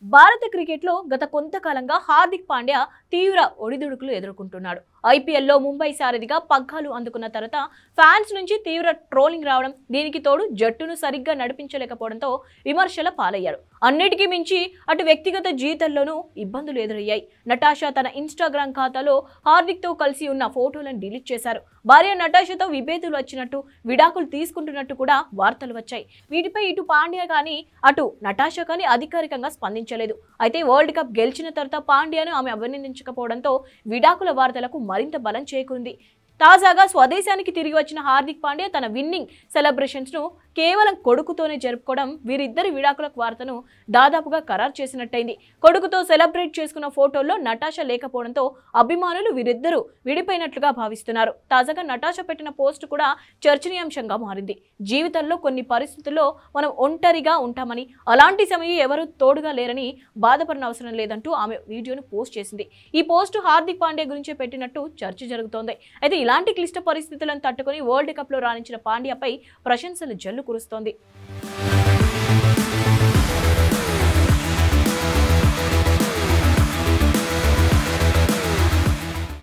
భారత క్రికెట్లో గత కొంతకాలంగా హార్దిక్ పాండ్యా తీవ్ర ఒడిదుడుకులు ఎదుర్కొంటున్నాడు. ఐపీఎల్లో ముంబై సారథిగా పగ్గాలు అందుకున్న తర్వాత ఫ్యాన్స్ నుంచి తీవ్ర ట్రోలింగ్ రావడం, దీనికి తోడు జట్టును సరిగ్గా నడిపించలేకపోవడంతో విమర్శల పాలయ్యాడు. అన్నిటికీ మించి అటు వ్యక్తిగత జీవితంలోనూ ఇబ్బందులు ఎదురయ్యాయి. నటాషా తన ఇన్స్టాగ్రామ్ ఖాతాలో హార్దిక్ తో కలిసి ఉన్న ఫోటోలను డిలీట్ చేశారు. భార్య నటాషాతో విభేదాలు వచ్చినట్టు, విడాకులు తీసుకుంటున్నట్టు కూడా వార్తలు వచ్చాయి. వీటిపై ఇటు పాండ్యా కానీ అటు నటాషా కానీ అధికారికంగా స్పందించలేదు. అయితే వరల్డ్ కప్ గెలిచిన తర్వాత పాండ్యాను ఆమె అభినందించకపోవడంతో విడాకుల వార్తలకు మరింత బలం చేకూరింది. తాజాగా స్వదేశానికి తిరిగి వచ్చిన హార్దిక్ పాండ్యా తన విన్నింగ్ సెలబ్రేషన్స్ ను కేవలం కొడుకుతోనే జరుపుకోవడం వీరిద్దరి విడాకుల వార్తను దాదాపుగా ఖరారు చేసినట్టయింది. కొడుకుతో సెలబ్రేట్ చేసుకున్న ఫోటోల్లో నటాషా లేకపోవడంతో అభిమానులు వీరిద్దరూ విడిపోయినట్లుగా భావిస్తున్నారు. తాజాగా నటాషా పెట్టిన పోస్ట్ కూడా చర్చనీయాంశంగా మారింది. జీవితంలో కొన్ని పరిస్థితుల్లో మనం ఒంటరిగా ఉంటామని, అలాంటి సమయం ఎవరూ తోడుగా లేరని బాధపడిన అవసరం లేదంటూ ఆమె వీడియోను పోస్ట్ చేసింది. ఈ పోస్ట్ హార్దిక్ పాండ్యా గురించే పెట్టినట్టు చర్చ జరుగుతోంది. అయితే ఇలాంటి క్లిష్ట పరిస్థితులను తట్టుకుని వరల్డ్ కప్ లో రాణించిన పాండ్యాపై ప్రశంసలు జల్లు కురుస్తోంది.